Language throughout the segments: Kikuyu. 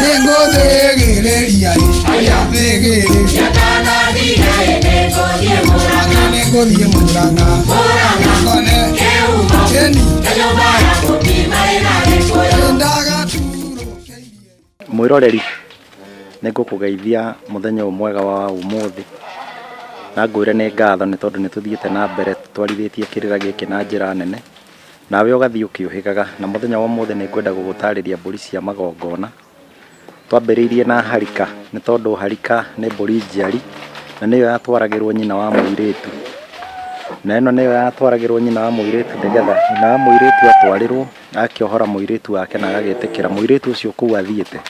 Nengo thigiriria aya thigiriria kana thigiriria nengo thie muranga kone keni nyumba ya kupima ina gikuyu ndaga turo mwiroreri nigukugeithia muthenya mwega wa umuthi na ngwire ni ngatho ni tondu nituthiite na mbere twarithitie kirira giki na njira nene nawe ugathii ukiuhigaga na muthenya wa umuthi ni ngwenda gugutariria mburi cia magongona twambiriirie na harika ni tondu harika ni mburi njiari na niyo yatwaragirwo nyina wa muiritu na ino niyo yatwaragirwo nyina wa muiritu nigetha nyina wa muiritu atwarirwo akiohora muiritu wake na agagitikira muiritu ucio kuu athiite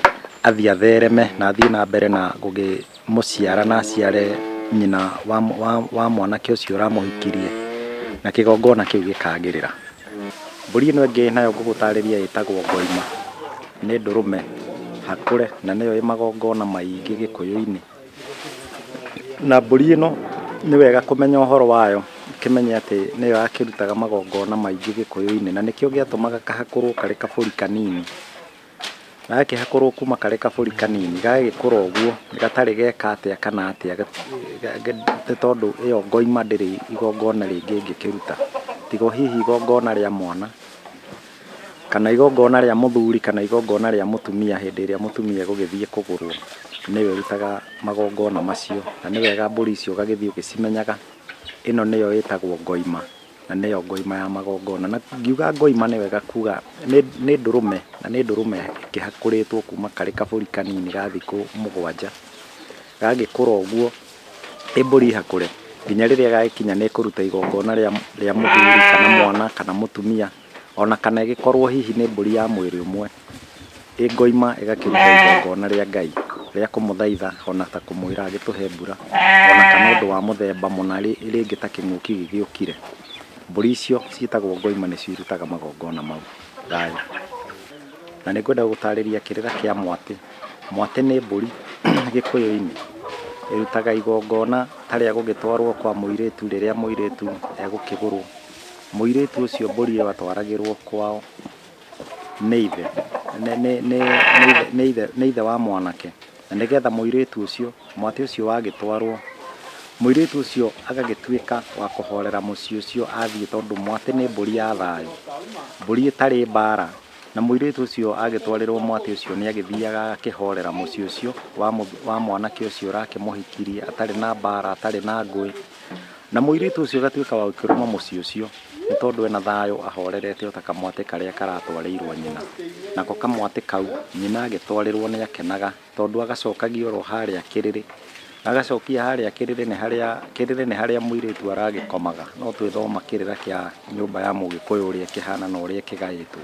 athia thereme na athie na mbere na gugi muciara na aciare nyina wa mwanake ucio uramuhikirie na kigongona kiu gikagirira mburi ino ingi nayo ngugutariria itagwo ngoima ni ndurume hakure na niyo i magongona maingi gikuyuini na mburi ino ni wega kumenya uhoro wayo kimenye ati niyo yakirutaga magongona maingi gikuyuini na nikio giatumaga kahakurwo kari kaburi kanini na kihakurwo kuma kari kaburi kanini gagikura uguo gatari geka atia kana atia tondu iyo ngoima ndiri igongona ringi ngikiruta tigo hihi igongona ria mwana kana igongona ria muthuri kana igongona ria mutumia hindi ria mutumia gugithie kugurwo niwe rutaga magongona macio na ni wega mburi icio gagithie ugicimenyaga ino niyo itagwo ngoima na niyo ngoima ya magongona na ngiuga ngoima ni wega kuga ni ndurume na ni ndurume kihakuritwo kuma kari kaburi kanini ga thiku 7 gagikura uguo mburi hakure nginya riria gakinya ni kuruta igongona ria muthuri kana mwana kana mutumia ona kana igikorwo hihi ni mburi ya mwiri umwe ngoima igakiruta igongona ria Ngai ria kumuthaitha ona ta kumwira agituhe mbura ona kana undu wa muthemba munari ringi ta kinguki githiukire mburi icio ciitagwo ngoima nicio irutaga magongona mau Ngai na ningwenda gutariria kirira kia mwati ni mburi gikuyuini irutaga igongona taria gugitwarwo kwa muiritu riria muiritu egukigurwo muiritu ucio mburi iyo atwaragirwo kwao ni ithe wa mwanake na nigetha muiritu ucio mwati ucio wagitwarwo muiritu ucio agagituika wa kuhorera muci ucio athie tondu mwati ni mburi ya thayu mburi itari mbara na muiritu ucio agitwarirwo mwati ucio ni agithiaga akihorera muci ucio wa mwanake ucio urakimuhikirie atari na mbara atari na ngui na muiritu ucio gatuika wa ukiruma muci ucio ni tondu ena thayu ahorerete utaka mwati karia karatwarirwo nyina nako kamwati kau nyina agitwarirwo ni akenaga tondu agacokagio ro haria kiriri agacokia haria kiriri ni haria muiritu aragikomaga no twithoma kirira kia nyumba ya mugikuyu uria kihana na uria kigaitwo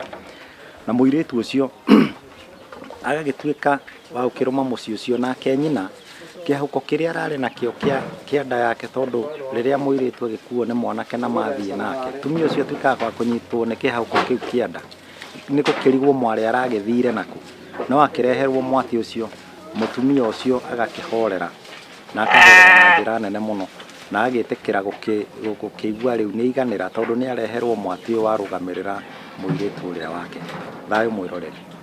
na muiritu ucio agagituika wa ukiruma muci ucio nake nyina kiahuko kiria arari nakio kia nda yake tondu riria muiritu agikuo ni mwanake na mathie nake tumia ucio twikaga kwa kunyitwo ni kiahuko kiu kia nda ni gukirigwo mwari aragithire nako no akireherwo mwati ucio mutumia ucio agakihorera na akahorera na njira nene muno na agitikira gukigwa riu ni iganira tondu ni areherwo mwati warugamirira muiritu uria wake thayo mwiroreri.